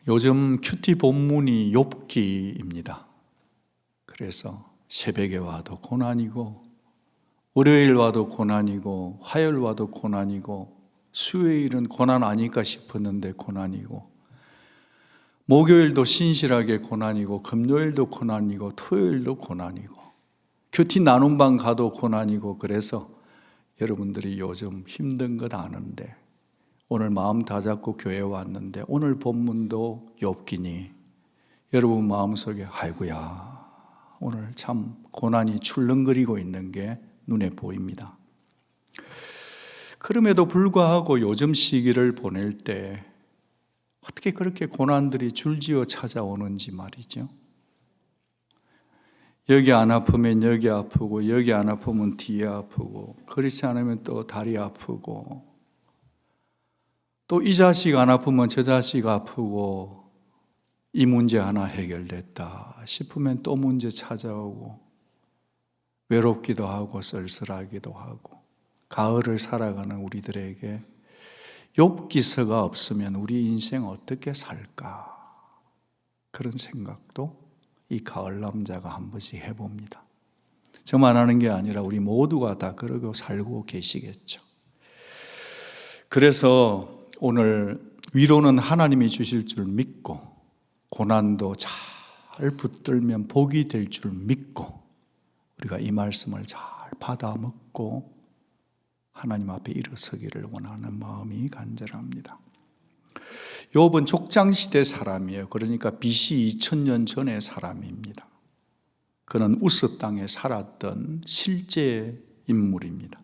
요즘 큐티 본문이 욥기입니다. 그래서 새벽에 와도 고난이고, 월요일 와도 고난이고, 화요일 와도 고난이고, 수요일은 고난 아닐까 싶었는데 고난이고, 목요일도 신실하게 고난이고, 금요일도 고난이고, 토요일도 고난이고, 큐티 나눔방 가도 고난이고. 그래서 여러분들이 요즘 힘든 것 아는데 오늘 마음 다잡고 교회에 왔는데 오늘 본문도 욥기니 여러분 마음속에 아이고야 오늘 참 고난이 출렁거리고 있는 게 눈에 보입니다. 그럼에도 불구하고 요즘 시기를 보낼 때 어떻게 그렇게 고난들이 줄지어 찾아오는지 말이죠. 여기 안 아프면 여기 아프고, 여기 안 아프면 뒤에 아프고, 그렇지 않으면 또 다리 아프고, 또 이 자식 안 아프면 저 자식 아프고, 이 문제 하나 해결됐다 싶으면 또 문제 찾아오고, 외롭기도 하고 쓸쓸하기도 하고. 가을을 살아가는 우리들에게 욥기서가 없으면 우리 인생 어떻게 살까? 그런 생각도 이 가을 남자가 한 번씩 해봅니다. 저만 하는 게 아니라 우리 모두가 다 그러고 살고 계시겠죠. 그래서 오늘 위로는 하나님이 주실 줄 믿고, 고난도 잘 붙들면 복이 될 줄 믿고, 우리가 이 말씀을 잘 받아 먹고 하나님 앞에 일어서기를 원하는 마음이 간절합니다. 욥은 족장시대 사람이에요. 그러니까 BC 2000년 전의 사람입니다. 그는 우스 땅에 살았던 실제 인물입니다.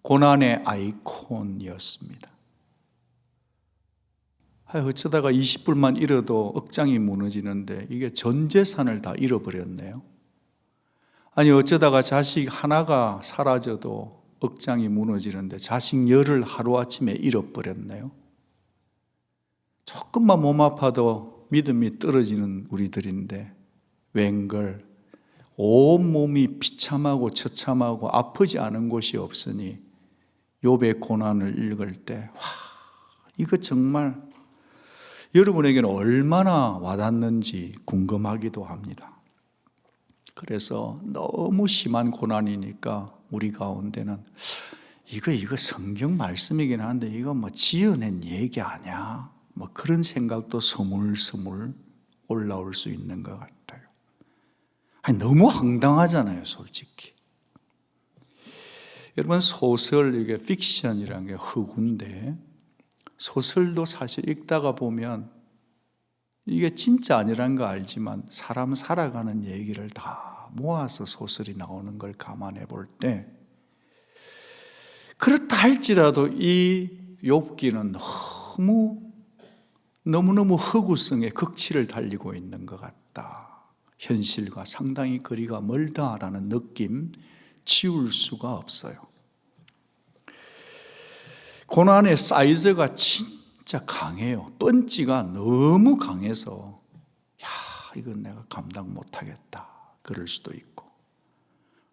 고난의 아이콘이었습니다. 어쩌다가 20불만 잃어도 억장이 무너지는데 이게 전 재산을 다 잃어버렸네요. 아니 어쩌다가 자식 하나가 사라져도 억장이 무너지는데 자식 열을 하루아침에 잃어버렸네요. 조금만 몸 아파도 믿음이 떨어지는 우리들인데 웬걸 온몸이 비참하고 처참하고 아프지 않은 곳이 없으니 욥의 고난을 읽을 때 이거 정말 여러분에게는 얼마나 와닿는지 궁금하기도 합니다. 그래서 너무 심한 고난이니까 우리 가운데는 이거 성경 말씀이긴 한데 이거 뭐 지어낸 얘기 아니야? 뭐 그런 생각도 스물스물 올라올 수 있는 것 같아요. 아니, 너무 황당하잖아요, 솔직히. 여러분, 소설, 이게 픽션이라는 게 허구인데, 소설도 사실 읽다가 보면 이게 진짜 아니라는 거 알지만 사람 살아가는 얘기를 다 모아서 소설이 나오는 걸 감안해 볼 때, 그렇다 할지라도 이 욥기는 너무너무 허구성의 극치를 달리고 있는 것 같다. 현실과 상당히 거리가 멀다라는 느낌 지울 수가 없어요. 고난의 사이즈가 진짜 강해요. 펀치가 너무 강해서 이건 내가 감당 못하겠다 그럴 수도 있고,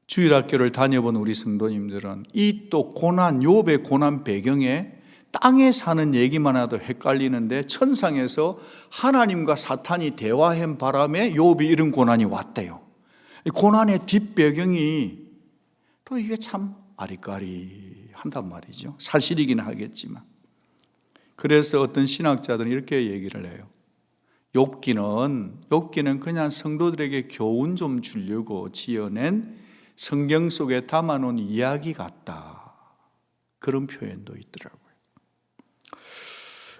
주일학교를 다녀본 우리 성도님들은 이 또 고난, 욥의 고난 배경에 땅에 사는 얘기만 해도 헷갈리는데 천상에서 하나님과 사탄이 대화한 바람에 욥이 이런 고난이 왔대요. 고난의 뒷배경이 또 이게 참 아리까리한단 말이죠. 사실이긴 하겠지만. 그래서 어떤 신학자들은 이렇게 얘기를 해요. 욥기는 그냥 성도들에게 교훈 좀 주려고 지어낸 성경 속에 담아놓은 이야기 같다. 그런 표현도 있더라고요.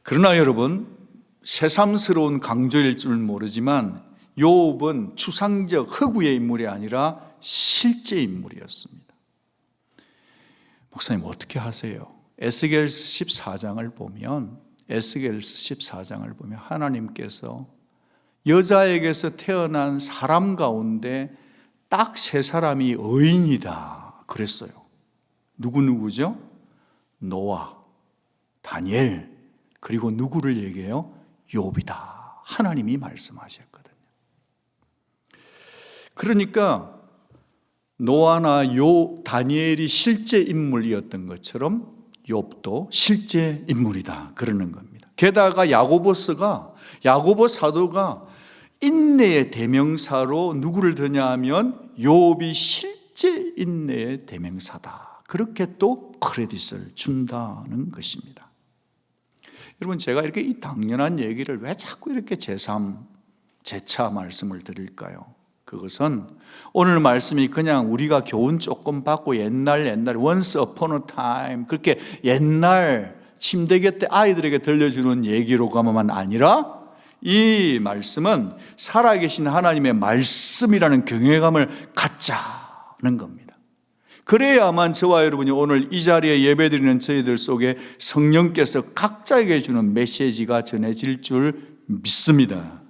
그러나 여러분, 새삼스러운 강조일 줄 모르지만 욥은 추상적 허구의 인물이 아니라 실제 인물이었습니다. 목사님 어떻게 하세요? 에스겔서 14장을 보면 하나님께서 여자에게서 태어난 사람 가운데 딱 3사람이 의인이다 그랬어요. 누구죠? 노아, 다니엘, 그리고 누구를 얘기해요? 욥이다. 하나님이 말씀하셨거든요. 그러니까 노아나 다니엘이 실제 인물이었던 것처럼 욥도 실제 인물이다 그러는 겁니다. 게다가 야고보 사도가 인내의 대명사로 누구를 드냐 하면 욥이 실제 인내의 대명사다. 그렇게 또 크레딧을 준다는 것입니다. 여러분, 제가 이렇게 이 당연한 얘기를 왜 자꾸 이렇게 제3, 제차 말씀을 드릴까요? 그것은 오늘 말씀이 그냥 우리가 교훈 조금 받고 옛날에 once upon a time 그렇게 옛날 침대 곁에 아이들에게 들려주는 얘기로가만 아니라 이 말씀은 살아계신 하나님의 말씀이라는 경외감을 갖자는 겁니다. 그래야만 저와 여러분이 오늘 이 자리에 예배드리는 저희들 속에 성령께서 각자에게 주는 메시지가 전해질 줄 믿습니다.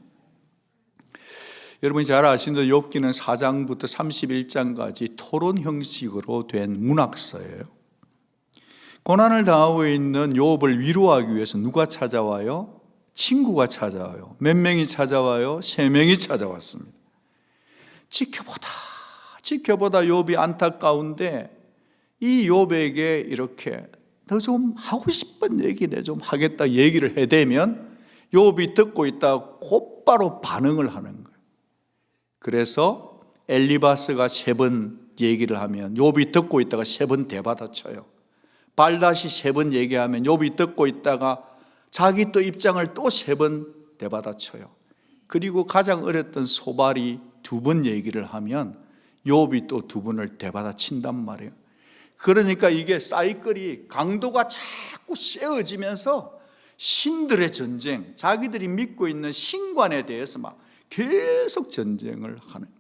여러분이 잘 아시는 욥기는 4장부터 31장까지 토론 형식으로 된 문학서예요. 고난을 당하고 있는 욥을 위로하기 위해서 누가 찾아와요? 친구가 찾아와요. 몇 명이 찾아와요? 3명이 찾아왔습니다. 지켜보다 욥이 안타까운데 이 욥에게 이렇게 너 좀 하고 싶은 얘기 내 좀 하겠다 얘기를 해대면 욥이 듣고 있다가 곧바로 반응을 하는 거예요. 그래서 엘리바스가 3번 얘기를 하면 욥이 듣고 있다가 3번 대받아쳐요. 발다시 3번 얘기하면 욥이 듣고 있다가 자기 또 입장을 또 3번 대받아쳐요. 그리고 가장 어렸던 소발이 2번 얘기를 하면 욥이 또 2번을 대받아친단 말이에요. 그러니까 이게 사이클이 강도가 자꾸 세워지면서 신들의 전쟁, 자기들이 믿고 있는 신관에 대해서 막 계속 전쟁을 하는 거예요.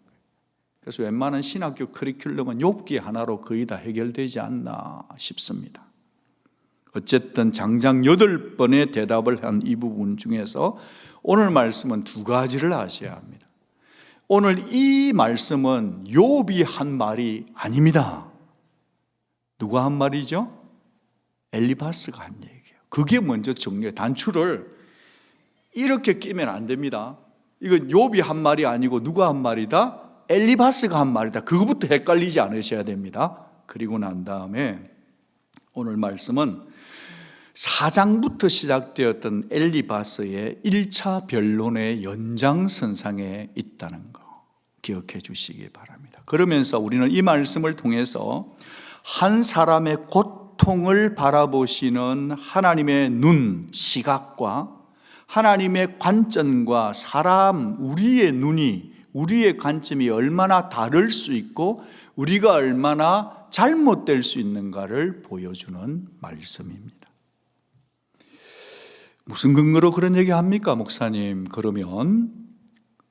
그래서 웬만한 신학교 커리큘럼은 욥기 하나로 거의 다 해결되지 않나 싶습니다. 어쨌든 장장 8번의 대답을 한 이 부분 중에서 오늘 말씀은 2가지를 아셔야 합니다. 오늘 이 말씀은 욥이 한 말이 아닙니다. 누가 한 말이죠? 엘리바스가 한 얘기예요. 그게 먼저 정리해요. 단추를 이렇게 끼면 안 됩니다. 이건 욥이 한 말이 아니고 누가 한 말이다? 엘리바스가 한 말이다. 그거부터 헷갈리지 않으셔야 됩니다. 그리고 난 다음에 오늘 말씀은 4장부터 시작되었던 엘리바스의 1차 변론의 연장선상에 있다는 거 기억해 주시기 바랍니다. 그러면서 우리는 이 말씀을 통해서 한 사람의 고통을 바라보시는 하나님의 눈, 시각과 하나님의 관점과 우리의 눈이, 우리의 관점이 얼마나 다를 수 있고 우리가 얼마나 잘못될 수 있는가를 보여주는 말씀입니다. 무슨 근거로 그런 얘기 합니까, 목사님? 그러면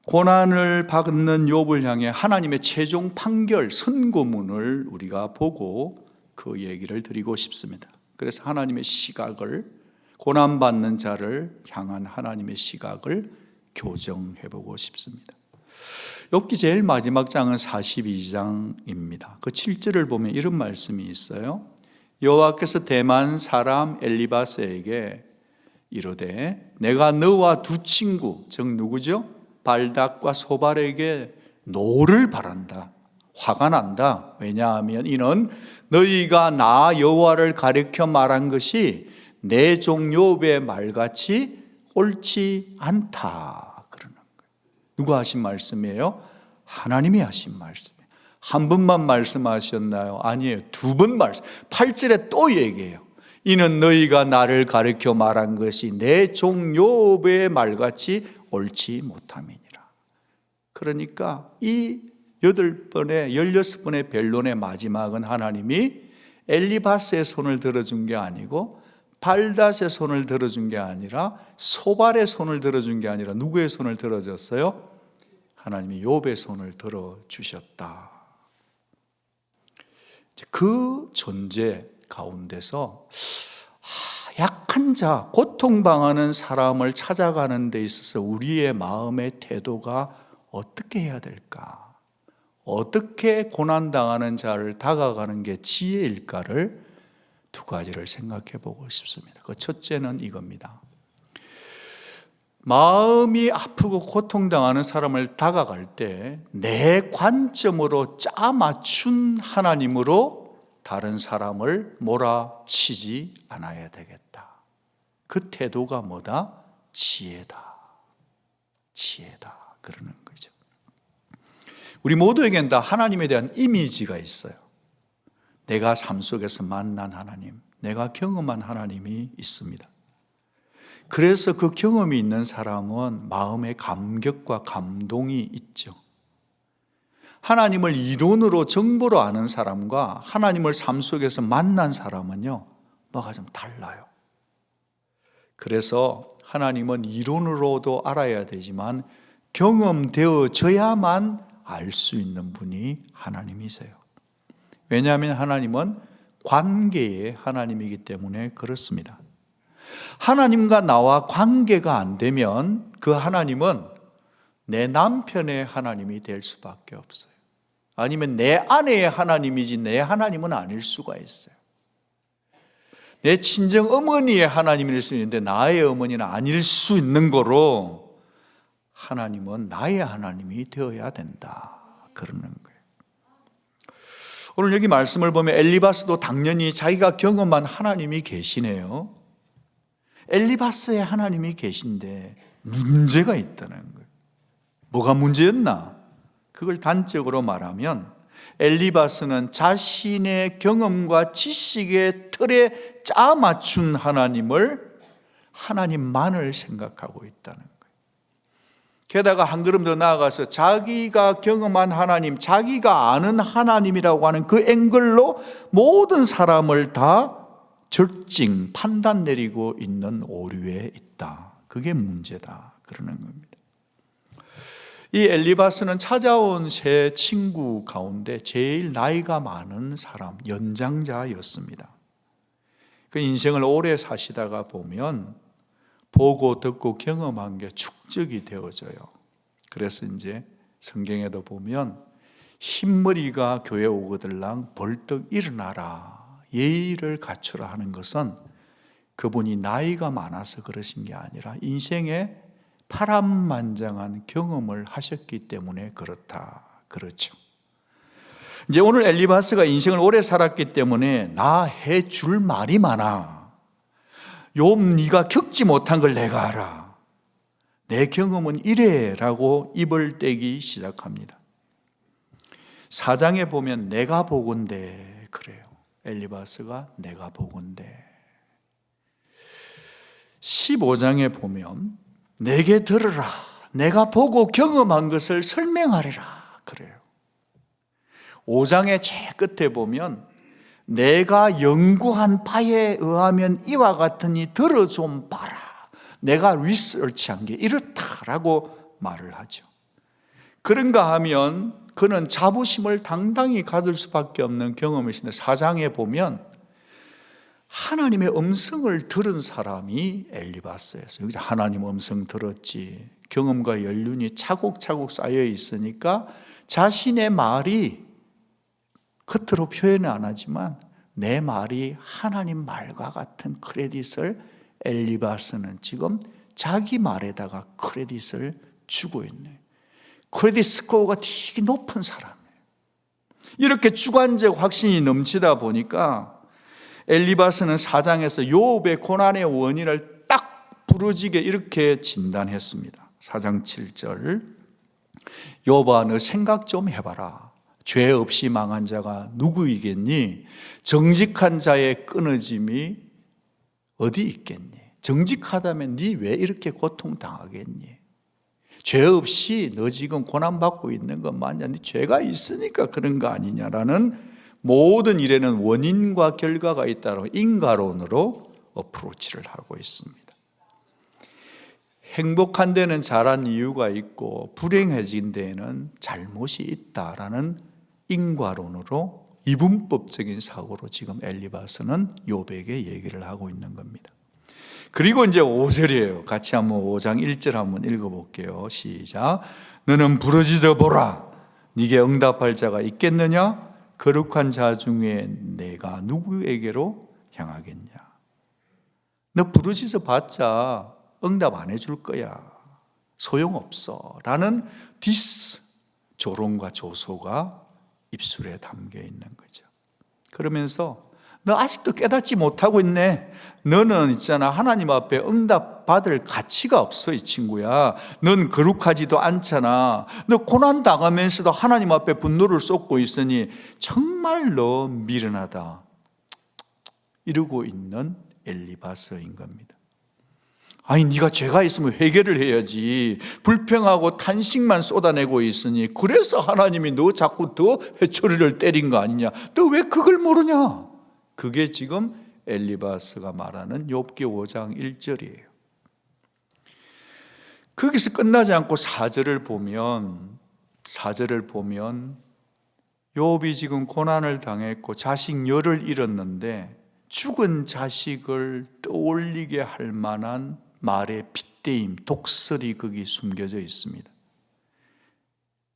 고난을 받는 욥을 향해 하나님의 최종 판결, 선고문을 우리가 보고 그 얘기를 드리고 싶습니다. 그래서 하나님의 시각을, 고난받는 자를 향한 하나님의 시각을 교정해보고 싶습니다. 욥기 제일 마지막 장은 42장입니다. 그 7절을 보면 이런 말씀이 있어요. 여호와께서 대만 사람 엘리바스에게 이르되 내가 너와 2 친구, 즉 누구죠? 발닥과 소발에게 노를 바란다. 화가 난다. 왜냐하면 이는 너희가 나 여호와를 가리켜 말한 것이 내 종 욥의 말같이 옳지 않다. 그러는 거예요. 누가 하신 말씀이에요? 하나님이 하신 말씀이에요. 한 번만 말씀하셨나요? 아니에요. 2번 말씀. 8절에 또 얘기해요. 이는 너희가 나를 가리켜 말한 것이 내 종 욥의 말같이 옳지 못함이니라. 그러니까 이 16번의 변론의 마지막은 하나님이 엘리바스의 손을 들어준 게 아니고 발닷의 손을 들어준 게 아니라 소발의 손을 들어준 게 아니라 누구의 손을 들어줬어요? 하나님이 욥의 손을 들어주셨다. 그 존재 가운데서 약한 자, 고통당하는 사람을 찾아가는 데 있어서 우리의 마음의 태도가 어떻게 해야 될까? 어떻게 고난당하는 자를 다가가는 게 지혜일까를 2가지를 생각해 보고 싶습니다. 그 첫째는 이겁니다. 마음이 아프고 고통당하는 사람을 다가갈 때 내 관점으로 짜맞춘 하나님으로 다른 사람을 몰아치지 않아야 되겠다. 그 태도가 뭐다? 지혜다. 그러는 거죠. 우리 모두에겐 다 하나님에 대한 이미지가 있어요. 내가 삶 속에서 만난 하나님, 내가 경험한 하나님이 있습니다. 그래서 그 경험이 있는 사람은 마음의 감격과 감동이 있죠. 하나님을 이론으로 정보로 아는 사람과 하나님을 삶 속에서 만난 사람은요, 뭐가 좀 달라요. 그래서 하나님은 이론으로도 알아야 되지만 경험되어져야만 알 수 있는 분이 하나님이세요. 왜냐하면 하나님은 관계의 하나님이기 때문에 그렇습니다. 하나님과 나와 관계가 안 되면 그 하나님은 내 남편의 하나님이 될 수밖에 없어요. 아니면 내 아내의 하나님이지 내 하나님은 아닐 수가 있어요. 내 친정 어머니의 하나님일 수 있는데 나의 어머니는 아닐 수 있는 거로 하나님은 나의 하나님이 되어야 된다. 그러는 거예요. 오늘 여기 말씀을 보면 엘리바스도 당연히 자기가 경험한 하나님이 계시네요. 엘리바스의 하나님이 계신데 문제가 있다는 거예요. 뭐가 문제였나? 그걸 단적으로 말하면 엘리바스는 자신의 경험과 지식의 틀에 짜맞춘 하나님을 하나님만을 생각하고 있다는 거예요. 게다가 한 걸음 더 나아가서 자기가 경험한 하나님, 자기가 아는 하나님이라고 하는 그 앵글로 모든 사람을 다 절징, 판단 내리고 있는 오류에 있다. 그게 문제다. 그러는 겁니다. 이 엘리바스는 찾아온 세 친구 가운데 제일 나이가 많은 사람, 연장자였습니다. 그 인생을 오래 사시다가 보면 보고 듣고 경험한 게 축적이 되어져요. 그래서 이제 성경에도 보면 흰머리가 교회 오거들랑 벌떡 일어나라, 예의를 갖추라 하는 것은 그분이 나이가 많아서 그러신 게 아니라 인생에 파란만장한 경험을 하셨기 때문에 그렇다. 그렇죠. 이제 오늘 엘리바스가 인생을 오래 살았기 때문에 나 해줄 말이 많아. 욥 네가 겪지 못한 걸 내가 알아. 내 경험은 이래 라고 입을 떼기 시작합니다. 4장에 보면 내가 보건대 그래요. 엘리바스가 내가 보건대. 15장에 보면 내게 들으라. 내가 보고 경험한 것을 설명하리라. 그래요. 5장의 제일 끝에 보면 내가 연구한 바에 의하면 이와 같으니 들어 좀 봐라. 내가 리서치한 게 이렇다라고 말을 하죠. 그런가 하면 그는 자부심을 당당히 가질 수밖에 없는 경험이신데 4장에 보면 하나님의 음성을 들은 사람이 엘리바스였어요. 여기서 하나님 음성 들었지. 경험과 연륜이 차곡차곡 쌓여 있으니까 자신의 말이 겉으로 표현은 안 하지만 내 말이 하나님 말과 같은 크레딧을 엘리바스는 지금 자기 말에다가 크레딧을 주고 있네요. 크레딧 스코어가 되게 높은 사람이에요. 이렇게 주관적 확신이 넘치다 보니까 엘리바스는 4장에서 욥의 고난의 원인을 딱 부러지게 이렇게 진단했습니다. 4장 7절 욥아 너 생각 좀 해봐라. 죄 없이 망한 자가 누구이겠니? 정직한 자의 끊어짐이 어디 있겠니? 정직하다면 네 왜 이렇게 고통당하겠니? 죄 없이 너 지금 고난받고 있는 건 맞냐? 네 죄가 있으니까 그런 거 아니냐라는 모든 일에는 원인과 결과가 있다고 인과론으로 어프로치를 하고 있습니다. 행복한 데는 잘한 이유가 있고 불행해진 데에는 잘못이 있다라는 인과론으로 이분법적인 사고로 지금 엘리바스는 욥에게 얘기를 하고 있는 겁니다. 그리고 이제 5절이에요. 같이 한번 5장 1절 한번 읽어볼게요. 시작. 너는 부르짖어 보라. 네게 응답할 자가 있겠느냐? 거룩한 자 중에 내가 누구에게로 향하겠냐? 너 부르짖어 봤자 응답 안 해줄 거야. 소용없어. 라는 디스, 조롱과 조소가 입술에 담겨 있는 거죠. 그러면서 너 아직도 깨닫지 못하고 있네. 너는 있잖아, 하나님 앞에 응답받을 가치가 없어, 이 친구야. 넌 거룩하지도 않잖아. 너 고난 당하면서도 하나님 앞에 분노를 쏟고 있으니 정말 너 미련하다, 이러고 있는 엘리바스인 겁니다. 아니, 네가 죄가 있으면 회개를 해야지. 불평하고 탄식만 쏟아내고 있으니 그래서 하나님이 너 자꾸 더 회초리를 때린 거 아니냐. 너 왜 그걸 모르냐. 그게 지금 엘리바스가 말하는 욥기 5장 1절이에요. 거기서 끝나지 않고 4절을 보면 욥이 지금 고난을 당했고 자식 열을 잃었는데 죽은 자식을 떠올리게 할 만한 말의 빗대임, 독설이 거기 숨겨져 있습니다.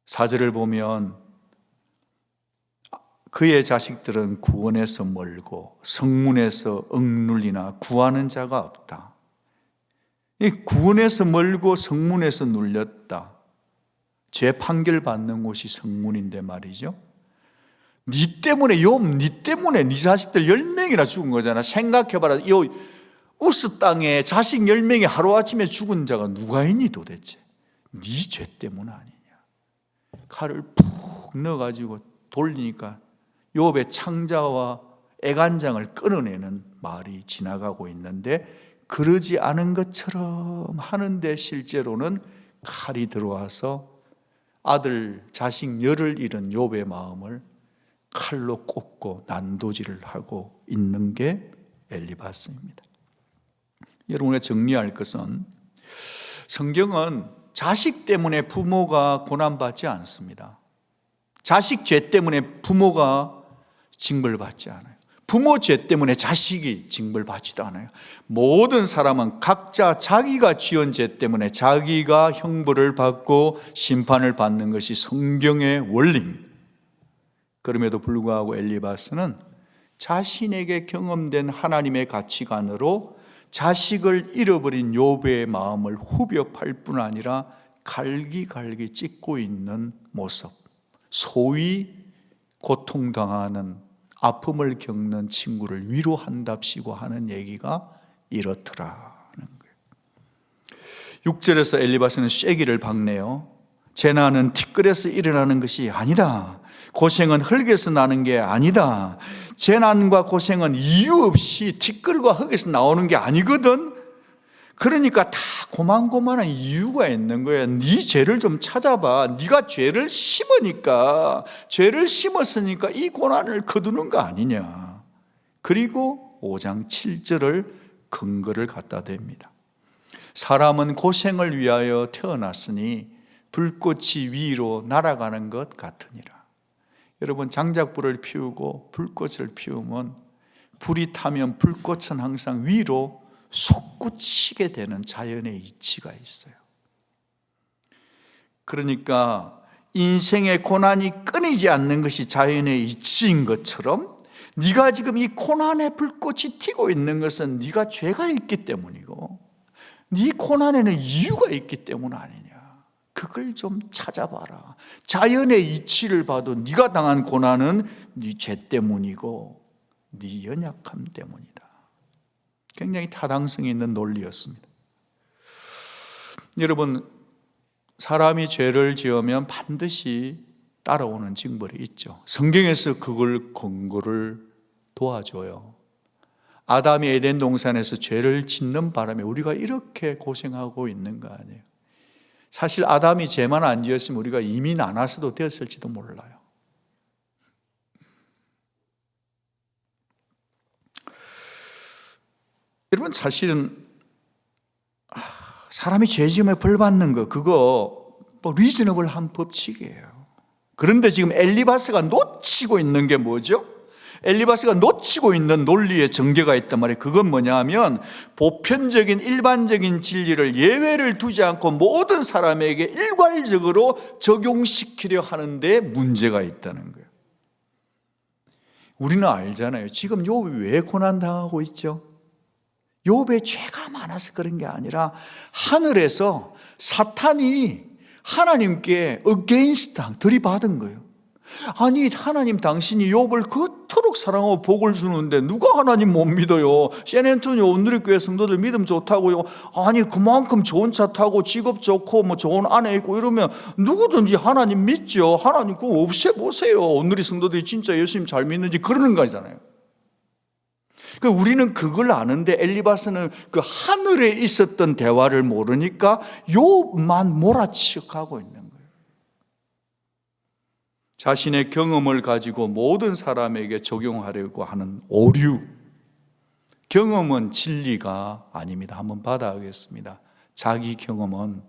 4절을 보면 그의 자식들은 구원에서 멀고 성문에서 억눌리나 구하는 자가 없다. 이 구원에서 멀고 성문에서 눌렸다. 죄 판결 받는 곳이 성문인데 말이죠. 네 때문에 욥, 네 때문에 네 자식들 10명이나 죽은 거잖아. 생각해봐라. 이 우스 땅에 자식 10명이 하루아침에 죽은 자가 누가 있니 도대체? 네 죄 때문 아니냐. 칼을 푹 넣어가지고 돌리니까 욥의 창자와 애간장을 끊어내는 말이 지나가고 있는데, 그러지 않은 것처럼 하는데 실제로는 칼이 들어와서 아들 자식 열을 잃은 욥의 마음을 칼로 꽂고 난도질을 하고 있는 게 엘리바스입니다. 여러분이 정리할 것은, 성경은 자식 때문에 부모가 고난받지 않습니다. 자식 죄 때문에 부모가 징벌받지 않아요. 부모 죄 때문에 자식이 징벌받지도 않아요. 모든 사람은 각자 자기가 지은 죄 때문에 자기가 형벌을 받고 심판을 받는 것이 성경의 원리입니다. 그럼에도 불구하고 엘리바스는 자신에게 경험된 하나님의 가치관으로 자식을 잃어버린 욥의 마음을 후벼 팔 뿐 아니라 갈기갈기 찢고 있는 모습, 소위 고통당하는 아픔을 겪는 친구를 위로한답시고 하는 얘기가 이렇더라는 거예요. 6절에서 엘리바스는 쐐기를 박네요. 재난은 티끌에서 일어나는 것이 아니다. 고생은 흙에서 나는 게 아니다. 재난과 고생은 이유 없이 티끌과 흙에서 나오는 게 아니거든. 그러니까 다 고만고만한 이유가 있는 거야. 네 죄를 좀 찾아봐. 네가 죄를 심으니까, 죄를 심었으니까 이 고난을 거두는 거 아니냐. 그리고 5장 7절을 근거를 갖다 댑니다. 사람은 고생을 위하여 태어났으니 불꽃이 위로 날아가는 것 같으니라. 여러분, 장작불을 피우고 불꽃을 피우면, 불이 타면 불꽃은 항상 위로 솟구치게 되는 자연의 이치가 있어요. 그러니까 인생의 고난이 끊이지 않는 것이 자연의 이치인 것처럼, 네가 지금 이 고난의 불꽃이 튀고 있는 것은 네가 죄가 있기 때문이고 네 고난에는 이유가 있기 때문 아니냐. 그걸 좀 찾아봐라. 자연의 이치를 봐도 네가 당한 고난은 네 죄 때문이고 네 연약함 때문이다. 굉장히 타당성이 있는 논리였습니다. 여러분, 사람이 죄를 지으면 반드시 따라오는 징벌이 있죠. 성경에서 그걸 근거를 도와줘요. 아담이 에덴 동산에서 죄를 짓는 바람에 우리가 이렇게 고생하고 있는 거 아니에요. 사실 아담이 죄만 안 지었으면 우리가 이미 나눠서도 되었을지도 몰라요. 여러분, 사실은 사람이 죄 지으면 벌 받는 거, 그거 리즈너블한 법칙이에요. 그런데 지금 엘리바스가 놓치고 있는 게 뭐죠? 엘리바스가 놓치고 있는 논리의 전개가 있단 말이에요. 그건 뭐냐 하면, 보편적인 일반적인 진리를 예외를 두지 않고 모든 사람에게 일괄적으로 적용시키려 하는데 문제가 있다는 거예요. 우리는 알잖아요. 지금 욥이 왜 고난당하고 있죠? 욥의 죄가 많아서 그런 게 아니라 하늘에서 사탄이 하나님께 어게인스트 들이받은 거예요. 아니 하나님 당신이 욥을 그토록 사랑하고 복을 주는데 누가 하나님 못 믿어요? 샌앤토니오 온누리교회 성도들 믿음 좋다고요. 아니 그만큼 좋은 차 타고 직업 좋고 뭐 좋은 아내 있고 이러면 누구든지 하나님 믿죠. 하나님 그거 없애보세요. 온누리 성도들이 진짜 예수님 잘 믿는지 그러는 거잖아요. 그러니까 우리는 그걸 아는데 엘리바스는 그 하늘에 있었던 대화를 모르니까 욥만 몰아치고 있는 거예요. 자신의 경험을 가지고 모든 사람에게 적용하려고 하는 오류. 경험은 진리가 아닙니다. 한번 받아보겠습니다. 자기 경험은,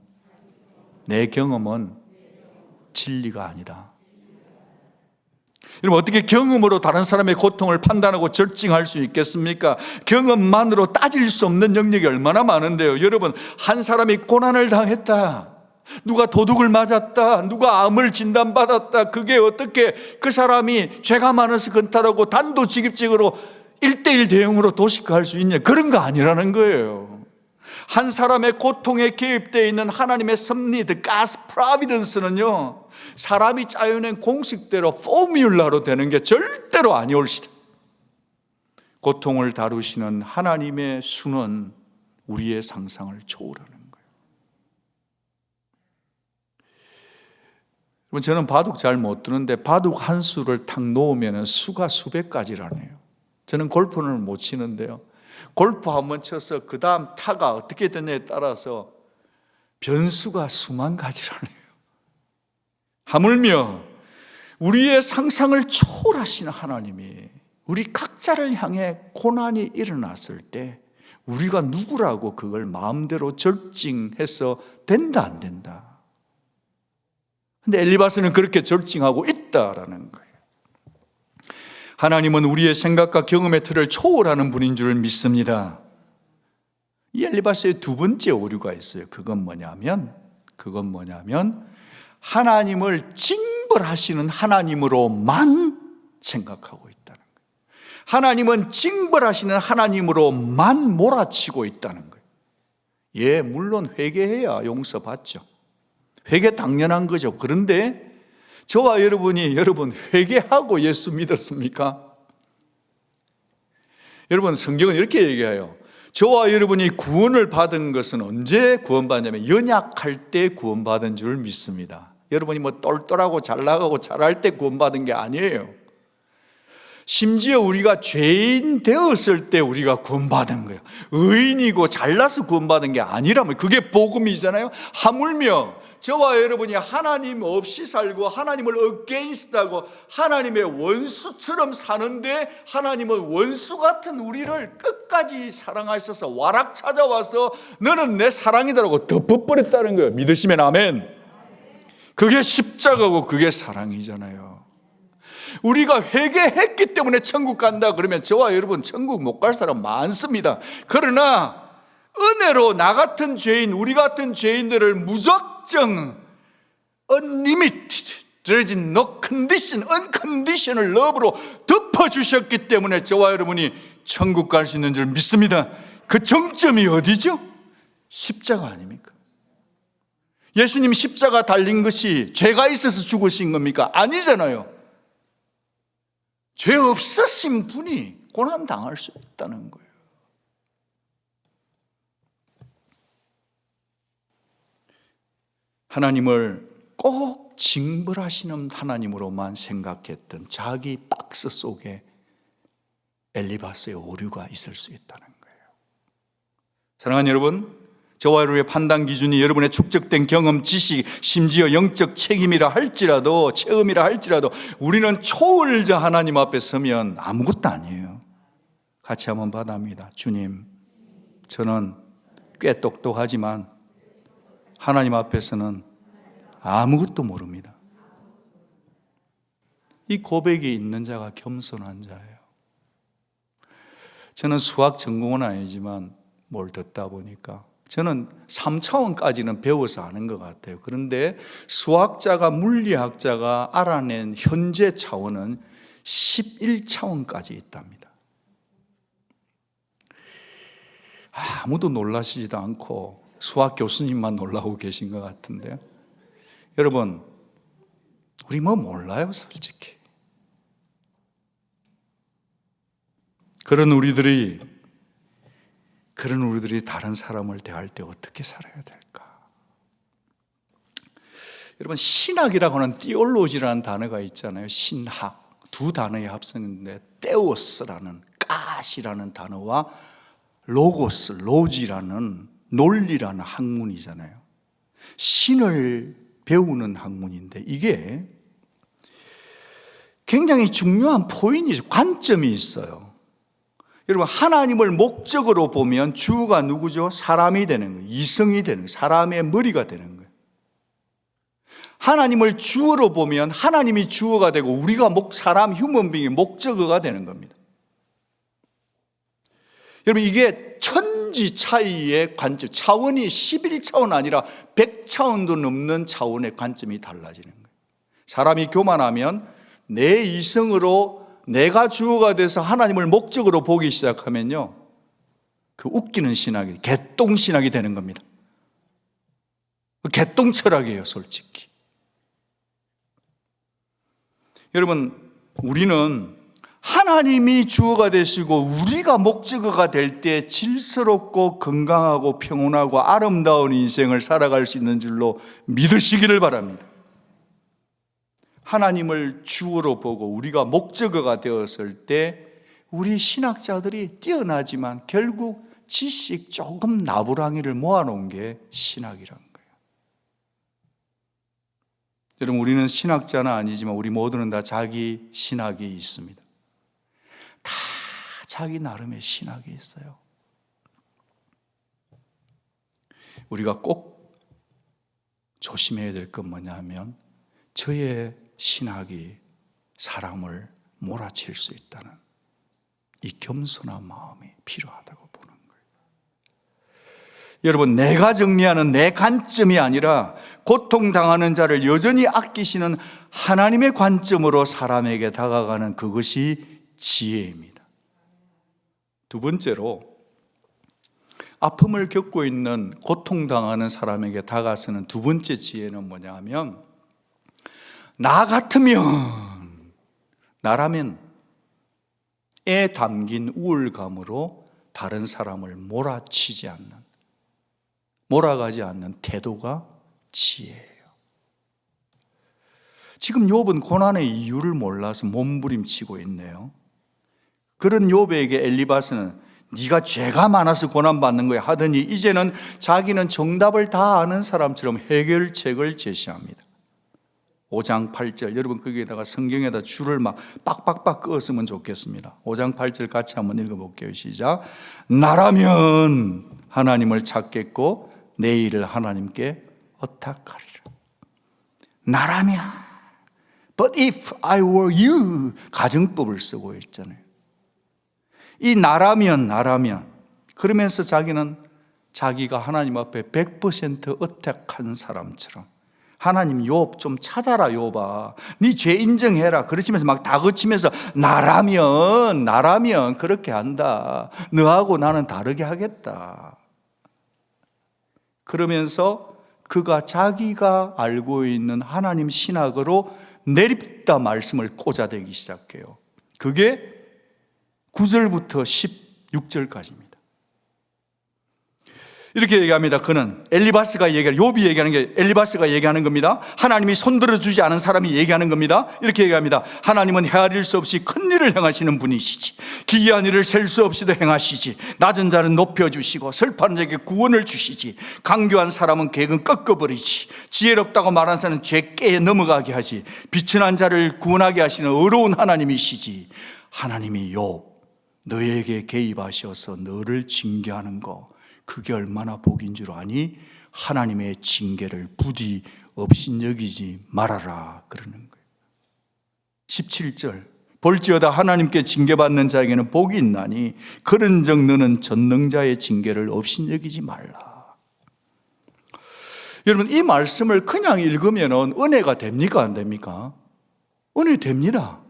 내 경험은 진리가 아니다. 여러분, 어떻게 경험으로 다른 사람의 고통을 판단하고 절징할 수 있겠습니까? 경험만으로 따질 수 없는 영역이 얼마나 많은데요. 여러분, 한 사람이 고난을 당했다, 누가 도둑을 맞았다, 누가 암을 진단받았다, 그게 어떻게 그 사람이 죄가 많아서 건탈하고 단도직입적으로 1:1 대응으로 도식할 수 있냐? 그런 거 아니라는 거예요. 한 사람의 고통에 개입되어 있는 하나님의 섭리, the God's providence는요, 사람이 짜여낸 공식대로 포뮬라로 되는 게 절대로 아니올시다. 고통을 다루시는 하나님의 수는 우리의 상상을 초월하는 거예요. 저는 바둑 잘 못 두는데 바둑 한 수를 탁 놓으면 수가 수백 가지라네요. 저는 골프는 못 치는데요, 골프 한번 쳐서 그 다음 타가 어떻게 되냐에 따라서 변수가 수만 가지라네요. 하물며 우리의 상상을 초월하시는 하나님이 우리 각자를 향해 고난이 일어났을 때 우리가 누구라고 그걸 마음대로 절징해서 된다 안 된다. 근데 엘리바스는 그렇게 절징하고 있다라는 거예요. 하나님은 우리의 생각과 경험의 틀을 초월하는 분인 줄 믿습니다. 이 엘리바스의 두 번째 오류가 있어요. 그건 뭐냐면 하나님을 징벌하시는 하나님으로만 생각하고 있다는 거예요. 하나님은 징벌하시는 하나님으로만 몰아치고 있다는 거예요. 예, 물론 회개해야 용서받죠. 회개 당연한 거죠. 그런데 저와 여러분이 회개하고 예수 믿었습니까? 여러분, 성경은 이렇게 얘기해요. 저와 여러분이 구원을 받은 것은 언제 구원받냐면 연약할 때 구원받은 줄 믿습니다. 여러분이 뭐 똘똘하고 잘 나가고 잘할 때 구원받은 게 아니에요. 심지어 우리가 죄인 되었을 때 우리가 구원받은 거예요. 의인이고 잘나서 구원받은 게 아니라면 그게 복음이잖아요. 하물며 저와 여러분이 하나님 없이 살고 하나님을 against하고 하나님의 원수처럼 사는데 하나님은 원수 같은 우리를 끝까지 사랑하셔서 와락 찾아와서 너는 내 사랑이다라고 덮어버렸다는 거예요. 믿으시면 아멘. 그게 십자가고 그게 사랑이잖아요. 우리가 회개했기 때문에 천국 간다 그러면 저와 여러분 천국 못 갈 사람 많습니다. 그러나 은혜로 나 같은 죄인, 우리 같은 죄인들을 무작정 unlimited, there is no condition, unconditional love로 덮어주셨기 때문에 저와 여러분이 천국 갈 수 있는 줄 믿습니다. 그 정점이 어디죠? 십자가 아닙니까? 예수님이 십자가 달린 것이 죄가 있어서 죽으신 겁니까? 아니잖아요. 죄 없으신 분이 고난 당할 수 있다는 거예요. 하나님을 꼭 징벌하시는 하나님으로만 생각했던 자기 박스 속에 엘리바스의 오류가 있을 수 있다는 거예요. 사랑하는 여러분, 저와 여러분의 판단 기준이 여러분의 축적된 경험, 지식, 심지어 영적 책임이라 할지라도, 체험이라 할지라도 우리는 초월자 하나님 앞에 서면 아무것도 아니에요. 같이 한번 받아합니다. 주님, 저는 꽤 똑똑하지만 하나님 앞에서는 아무것도 모릅니다. 이 고백이 있는 자가 겸손한 자예요. 저는 수학 전공은 아니지만 뭘 듣다 보니까 저는 3차원까지는 배워서 아는 것 같아요. 그런데 수학자가, 물리학자가 알아낸 현재 차원은 11차원까지 있답니다. 아무도 놀라시지도 않고 수학 교수님만 놀라고 계신 것 같은데요. 여러분, 우리 뭐 몰라요, 솔직히. 그런 우리들이 다른 사람을 대할 때 어떻게 살아야 될까? 여러분, 신학이라고 하는 띠올로지라는 단어가 있잖아요. 신학. 두 단어의 합성인데 테오스라는 가시라는 단어와 로고스, 로지라는 논리라는 학문이잖아요. 신을 배우는 학문인데 이게 굉장히 중요한 포인트이죠. 관점이 있어요. 여러분, 하나님을 목적으로 보면 주가 누구죠? 사람이 되는 거예요. 이성이 되는 거예요. 사람의 머리가 되는 거예요. 하나님을 주어로 보면 하나님이 주어가 되고 우리가 사람 휴먼빙의 목적어가 되는 겁니다. 여러분, 이게 천지 차이의 관점, 차원이 11차원 아니라 100차원도 넘는 차원의 관점이 달라지는 거예요. 사람이 교만하면 내 이성으로 내가 주어가 돼서 하나님을 목적으로 보기 시작하면요, 그 웃기는 신학이, 개똥 신학이 되는 겁니다. 개똥 철학이에요, 솔직히. 여러분, 우리는 하나님이 주어가 되시고 우리가 목적어가 될 때 질서롭고 건강하고 평온하고 아름다운 인생을 살아갈 수 있는 줄로 믿으시기를 바랍니다. 하나님을 주어로 보고 우리가 목적어가 되었을 때 우리 신학자들이 뛰어나지만 결국 지식 조금 나부랑이를 모아놓은 게 신학이란 거예요. 여러분, 우리는 신학자는 아니지만 우리 모두는 다 자기 신학이 있습니다. 다 자기 나름의 신학이 있어요. 우리가 꼭 조심해야 될 건 뭐냐 하면 저의 신학이 사람을 몰아칠 수 있다는 이 겸손한 마음이 필요하다고 보는 거예요. 여러분, 내가 정리하는 내 관점이 아니라 고통당하는 자를 여전히 아끼시는 하나님의 관점으로 사람에게 다가가는 그것이 지혜입니다. 두 번째로, 아픔을 겪고 있는 고통당하는 사람에게 다가서는 두 번째 지혜는 뭐냐 하면 나라면 에 담긴 우울감으로 다른 사람을 몰아가지 않는 태도가 지혜예요. 지금 욥은 고난의 이유를 몰라서 몸부림치고 있네요. 그런 욥에게 엘리바스는 네가 죄가 많아서 고난받는 거야 하더니 이제는 자기는 정답을 다 아는 사람처럼 해결책을 제시합니다. 5장 8절, 여러분 거기에다가 성경에다 줄을 막 빡빡빡 그었으면 좋겠습니다. 5장 8절 같이 한번 읽어볼게요. 시작. 나라면 하나님을 찾겠고 내 일을 하나님께 어탁하리라. 나라면, but if I were you, 가정법을 쓰고 있잖아요. 이 나라면 그러면서 자기는 자기가 하나님 앞에 100% 어택한 사람처럼, 하나님 욥 좀 찾아라, 욥아, 네 죄 인정해라, 그러시면서 막 다그치면서 나라면 그렇게 한다, 너하고 나는 다르게 하겠다, 그러면서 그가 자기가 알고 있는 하나님 신학으로 내립다 말씀을 꽂아대기 시작해요. 그게 9절부터 16절까지입니다. 이렇게 얘기합니다. 그는 엘리바스가 얘기하는, 욥이 얘기하는 게 엘리바스가 얘기하는 겁니다. 하나님이 손들어 주지 않은 사람이 얘기하는 겁니다. 이렇게 얘기합니다. 하나님은 헤아릴 수 없이 큰 일을 행하시는 분이시지, 기이한 일을 셀 수 없이도 행하시지, 낮은 자는 높여주시고 슬퍼하는 자에게 구원을 주시지, 강교한 사람은 계획은 꺾어버리지, 지혜롭다고 말하는 사람은 죄께에 넘어가게 하지, 비천한 자를 구원하게 하시는 의로운 하나님이시지. 하나님이 욥, 너에게 개입하셔서 너를 징계하는 거, 그게 얼마나 복인 줄 아니? 하나님의 징계를 부디 업신여기지 말아라, 그러는 거예요. 17절, 볼지어다 하나님께 징계받는 자에게는 복이 있나니 그런즉 너는 전능자의 징계를 업신여기지 말라. 여러분, 이 말씀을 그냥 읽으면 은혜가 됩니까, 안 됩니까? 은혜 됩니다.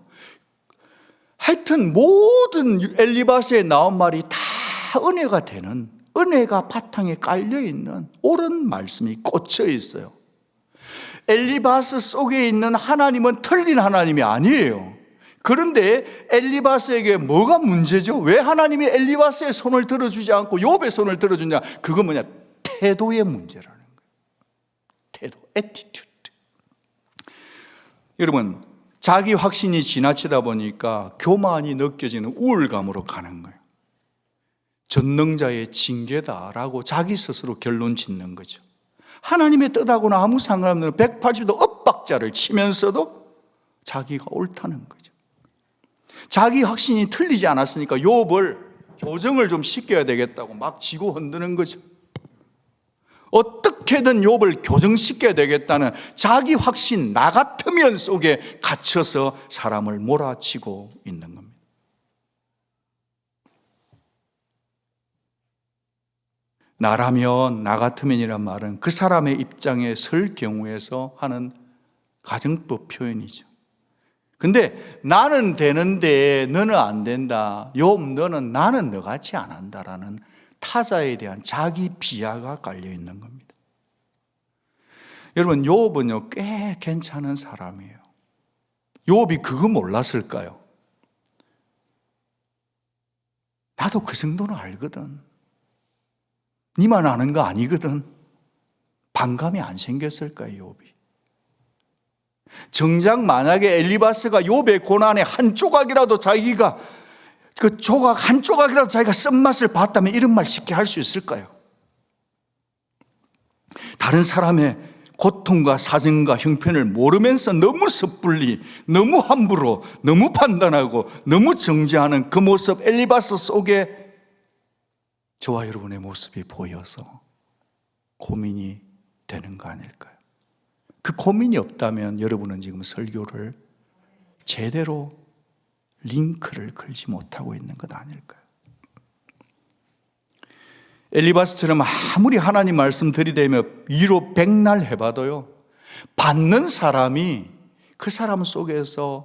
하여튼 모든 엘리바스에 나온 말이 다 은혜가 되는, 은혜가 바탕에 깔려있는 옳은 말씀이 꽂혀 있어요. 엘리바스 속에 있는 하나님은 틀린 하나님이 아니에요. 그런데 엘리바스에게 뭐가 문제죠? 왜 하나님이 엘리바스의 손을 들어주지 않고 욥의 손을 들어주냐? 그건 뭐냐? 태도의 문제라는 거예요. 태도, 애티튜드. 여러분, 자기 확신이 지나치다 보니까 교만이 느껴지는 우울감으로 가는 거예요. 전능자의 징계다라고 자기 스스로 결론 짓는 거죠. 하나님의 뜻하고는 아무 상관없는 180도 엇박자를 치면서도 자기가 옳다는 거죠. 자기 확신이 틀리지 않았으니까 욥을 교정을 좀 시켜야 되겠다고 막 지고 흔드는 거죠. 어떻게든 욥을 교정시켜야 되겠다는 자기 확신, 나 같으면 속에 갇혀서 사람을 몰아치고 있는 겁니다. 나라면, 나 같으면이란 말은 그 사람의 입장에 설 경우에서 하는 가정법 표현이죠. 근데 나는 되는데 너는 안 된다. 욥 너는 나는 너같이 안 한다라는 타자에 대한 자기 비하가 깔려 있는 겁니다. 여러분, 욥은요 꽤 괜찮은 사람이에요. 욥이 그거 몰랐을까요? 나도 그 정도는 알거든. 니만 아는 거 아니거든. 반감이 안 생겼을까요, 욥이? 정작 만약에 엘리바스가 욥의 고난의 한 조각이라도 자기가 그 조각 한 조각이라도 자기가 쓴맛을 봤다면 이런 말 쉽게 할 수 있을까요? 다른 사람의 고통과 사정과 형편을 모르면서 너무 섣불리, 너무 함부로, 너무 판단하고 너무 정죄하는 그 모습, 엘리바스 속에 저와 여러분의 모습이 보여서 고민이 되는 거 아닐까요? 그 고민이 없다면 여러분은 지금 설교를 제대로 링크를 걸지 못하고 있는 것 아닐까요? 엘리바스처럼 아무리 하나님 말씀 들이대며 위로 백날 해봐도요, 받는 사람이 그 사람 속에서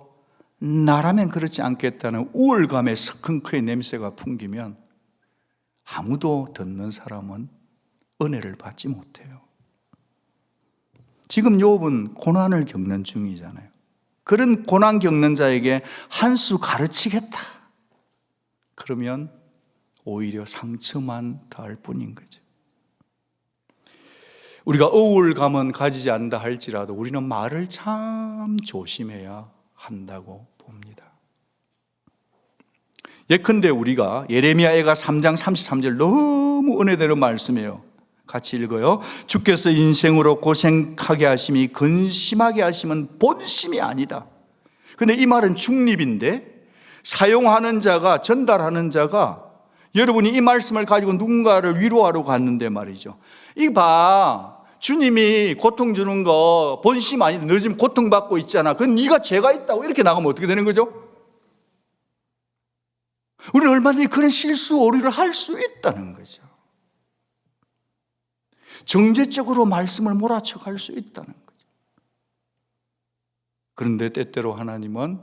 나라면 그렇지 않겠다는 우울감의 스컹크의 냄새가 풍기면 아무도 듣는 사람은 은혜를 받지 못해요. 지금 욥은 고난을 겪는 중이잖아요. 그런 고난 겪는 자에게 한 수 가르치겠다. 그러면 오히려 상처만 더할 뿐인 거죠. 우리가 우울감은 가지지 않는다 할지라도 우리는 말을 참 조심해야 한다고 봅니다. 예컨대 우리가 예레미야애가 3장 33절 너무 은혜대로 말씀해요. 같이 읽어요. 주께서 인생으로 고생하게 하심이 근심하게 하심은 본심이 아니다. 근데 이 말은 중립인데 사용하는 자가, 전달하는 자가 여러분이 이 말씀을 가지고 누군가를 위로하러 갔는데 말이죠. 이거 봐, 주님이 고통 주는 거 본심 아니다. 너 지금 고통받고 있잖아. 그건 네가 죄가 있다고 이렇게 나가면 어떻게 되는 거죠? 우리는 얼마든지 그런 실수, 오류를 할 수 있다는 거죠. 정죄적으로 말씀을 몰아쳐갈 수 있다는 거죠. 그런데 때때로 하나님은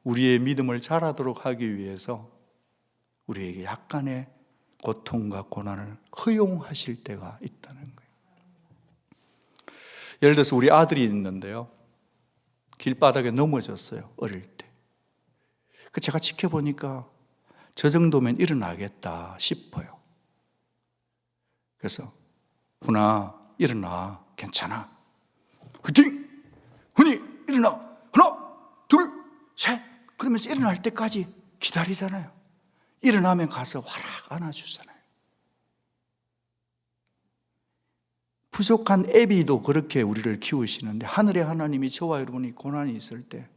우리의 믿음을 자라도록 하기 위해서 우리에게 약간의 고통과 고난을 허용하실 때가 있다는 거예요. 예를 들어서 우리 아들이 있는데요, 길바닥에 넘어졌어요, 어릴 때. 제가 지켜보니까 저 정도면 일어나겠다 싶어요. 그래서 훈아 일어나, 괜찮아, 화이팅! 훈이 일어나, 하나 둘 셋, 그러면서 일어날 때까지 기다리잖아요. 일어나면 가서 와락 안아주잖아요. 부족한 애비도 그렇게 우리를 키우시는데 하늘의 하나님이 저와 여러분이 고난이 있을 때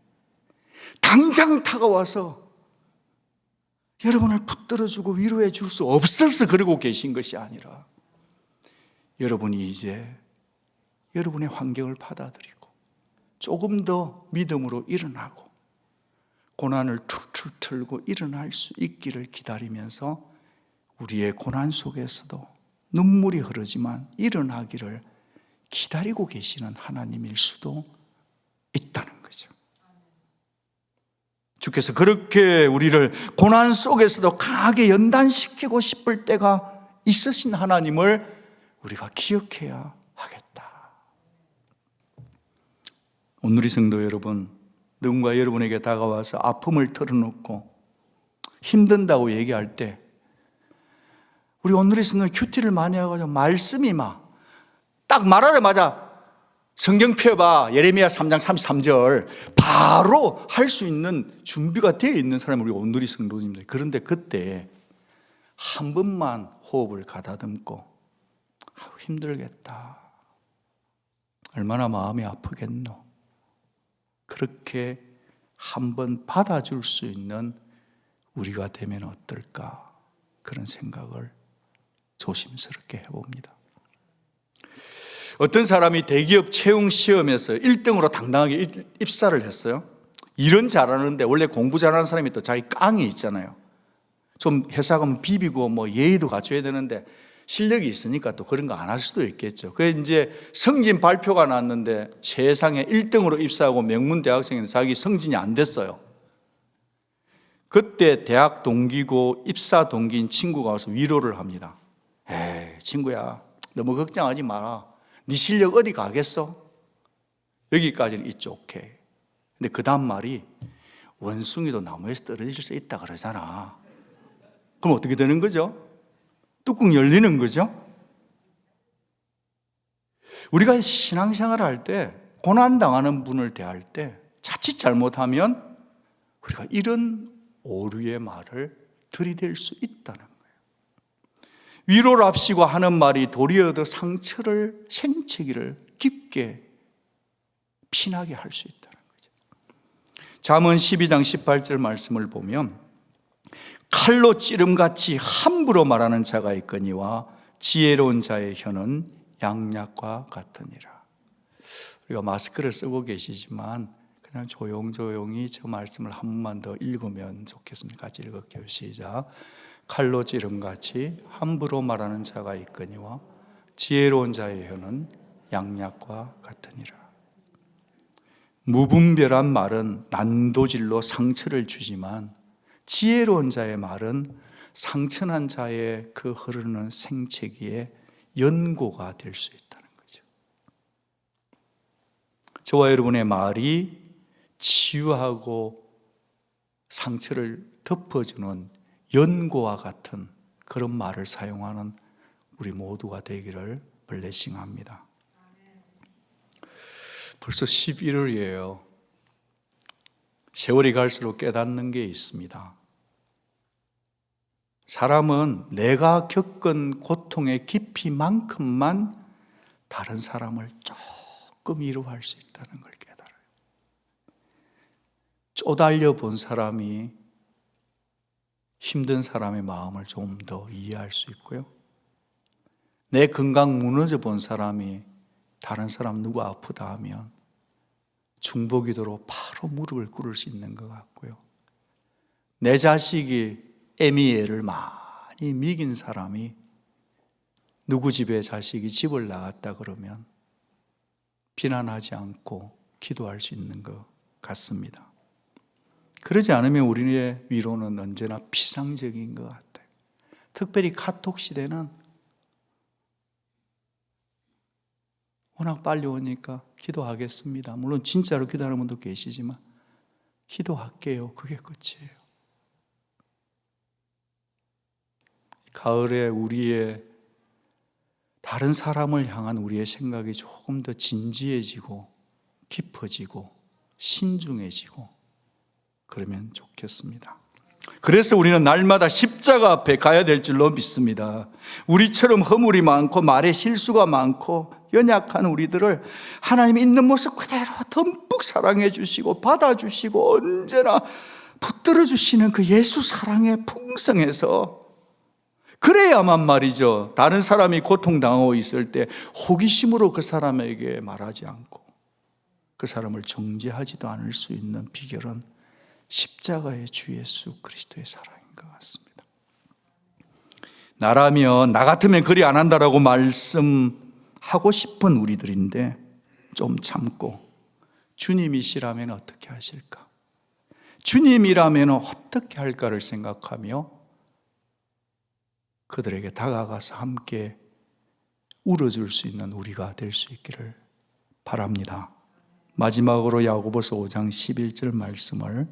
당장 다가와서 여러분을 붙들어주고 위로해 줄 수 없어서 그러고 계신 것이 아니라 여러분이 이제 여러분의 환경을 받아들이고 조금 더 믿음으로 일어나고 고난을 툴툴 틀고 일어날 수 있기를 기다리면서 우리의 고난 속에서도 눈물이 흐르지만 일어나기를 기다리고 계시는 하나님일 수도 있다는 거죠. 주께서 그렇게 우리를 고난 속에서도 강하게 연단시키고 싶을 때가 있으신 하나님을 우리가 기억해야 하겠다. 오늘의 성도 여러분, 누군가 여러분에게 다가와서 아픔을 털어놓고 힘든다고 얘기할 때 우리 오늘의 성도 큐티를 많이 해가지고 말씀이 딱 말하자마자 성경 펴봐 예레미야 3장 33절 바로 할 수 있는 준비가 되어 있는 사람이 우리 오늘의 성도님들. 그런데 그때 한 번만 호흡을 가다듬고 힘들겠다, 얼마나 마음이 아프겠노, 그렇게 한번 받아줄 수 있는 우리가 되면 어떨까, 그런 생각을 조심스럽게 해봅니다. 어떤 사람이 대기업 채용 시험에서 1등으로 당당하게 입사를 했어요. 일은 잘하는데 원래 공부 잘하는 사람이 또 자기 깡이 있잖아요. 좀 회사 가면 비비고 뭐 예의도 갖춰야 되는데 실력이 있으니까 또 그런 거 안 할 수도 있겠죠. 그래서 이제 성진 발표가 났는데 세상에 1등으로 입사하고 명문 대학생인데 자기 성진이 안 됐어요. 그때 대학 동기고 입사 동기인 친구가 와서 위로를 합니다. 에이 친구야, 너무 걱정하지 마라. 네 실력 어디 가겠어? 여기까지는 it's okay. 근데 그 다음 말이 원숭이도 나무에서 떨어질 수 있다 그러잖아. 그럼 어떻게 되는 거죠? 뚜껑 열리는 거죠? 우리가 신앙생활을 할 때 고난당하는 분을 대할 때 자칫 잘못하면 우리가 이런 오류의 말을 들이댈 수 있다는 거예요. 위로를 합시고 하는 말이 도리어 더 상처를, 생채기를 깊게 피나게 할 수 있다는 거죠. 잠언 12장 18절 말씀을 보면 칼로 찌름같이 함부로 말하는 자가 있거니와 지혜로운 자의 혀는 양약과 같으니라. 우리가 마스크를 쓰고 계시지만 그냥 조용조용히 저 말씀을 한 번만 더 읽으면 좋겠습니다. 같이 읽을게요. 시작. 칼로 찌름같이 함부로 말하는 자가 있거니와 지혜로운 자의 혀는 양약과 같으니라. 무분별한 말은 난도질로 상처를 주지만 지혜로운 자의 말은 상처난 자의 그 흐르는 생채기에 연고가 될 수 있다는 거죠. 저와 여러분의 말이 치유하고 상처를 덮어주는 연고와 같은 그런 말을 사용하는 우리 모두가 되기를 블레싱합니다. 벌써 11월이에요. 세월이 갈수록 깨닫는 게 있습니다. 사람은 내가 겪은 고통의 깊이만큼만 다른 사람을 조금 위로할 수 있다는 걸 깨달아요. 쪼달려 본 사람이 힘든 사람의 마음을 좀 더 이해할 수 있고요. 내 건강 무너져 본 사람이 다른 사람 누구 아프다 하면 중보기도로 바로 무릎을 꿇을 수 있는 것 같고요. 내 자식이 애미애를 많이 미긴 사람이 누구 집에 자식이 집을 나갔다 그러면 비난하지 않고 기도할 수 있는 것 같습니다. 그러지 않으면 우리의 위로는 언제나 피상적인 것 같아요. 특별히 카톡 시대는 워낙 빨리 오니까 기도하겠습니다. 물론 진짜로 기도하는 분도 계시지만 기도할게요. 그게 끝이에요. 가을에 우리의 다른 사람을 향한 우리의 생각이 조금 더 진지해지고 깊어지고 신중해지고 그러면 좋겠습니다. 그래서 우리는 날마다 십자가 앞에 가야 될 줄로 믿습니다. 우리처럼 허물이 많고 말에 실수가 많고 연약한 우리들을 하나님이 있는 모습 그대로 듬뿍 사랑해 주시고 받아주시고 언제나 붙들어 주시는 그 예수 사랑에 풍성해서 그래야만 말이죠. 다른 사람이 고통당하고 있을 때 호기심으로 그 사람에게 말하지 않고 그 사람을 정죄하지도 않을 수 있는 비결은 십자가의 주 예수 그리스도의 사랑인 것 같습니다. 나라면 나 같으면 그리 안 한다라고 말씀하고 싶은 우리들인데 좀 참고 주님이시라면 어떻게 하실까? 주님이라면 어떻게 할까를 생각하며 그들에게 다가가서 함께 울어줄 수 있는 우리가 될 수 있기를 바랍니다. 마지막으로 야고보서 5장 11절 말씀을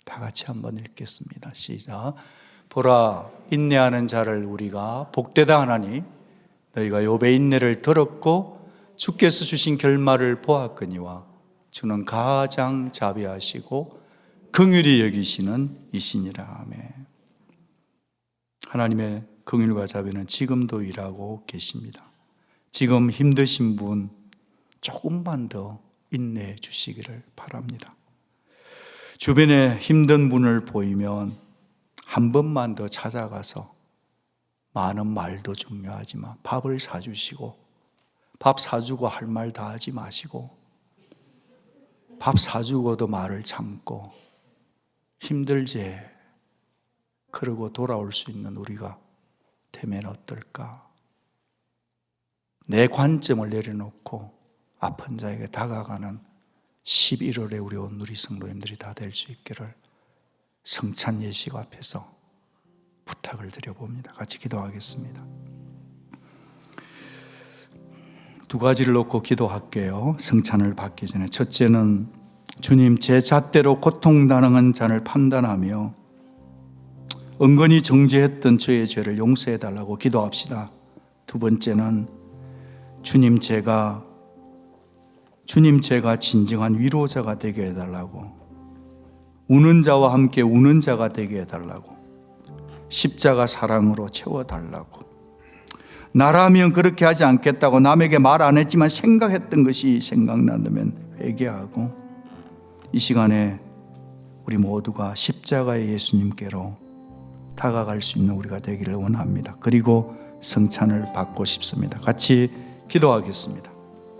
다 같이 한번 읽겠습니다. 시작. 보라, 인내하는 자를 우리가 복되다 하나니 너희가 욥의 인내를 들었고 주께서 주신 결말을 보았거니와 주는 가장 자비하시고 긍휼히 여기시는 이시니라. 아멘. 하나님의 긍휼과 자비는 지금도 일하고 계십니다. 지금 힘드신 분 조금만 더 인내해 주시기를 바랍니다. 주변에 힘든 분을 보이면 한 번만 더 찾아가서 많은 말도 중요하지만 밥을 사주시고, 밥 사주고 할 말 다 하지 마시고, 밥 사주고도 말을 참고 힘들지 그러고 돌아올 수 있는 우리가 되면 어떨까? 내 관점을 내려놓고 아픈 자에게 다가가는 11월에 우리 온 우리 성도님들이 다 될 수 있기를 성찬 예식 앞에서 부탁을 드려봅니다. 같이 기도하겠습니다. 두 가지를 놓고 기도할게요. 성찬을 받기 전에. 첫째는 주님, 제 잣대로 고통당한 자를 판단하며 은근히 정죄했던 저의 죄를 용서해달라고 기도합시다. 두 번째는 주님, 제가 진정한 위로자가 되게 해달라고, 우는 자와 함께 우는 자가 되게 해달라고, 십자가 사랑으로 채워달라고, 나라면 그렇게 하지 않겠다고 남에게 말 안 했지만 생각했던 것이 생각난다면 회개하고, 이 시간에 우리 모두가 십자가의 예수님께로 다가갈 수 있는 우리가 되기를 원합니다. 그리고 성찬을 받고 싶습니다. 같이 기도하겠습니다.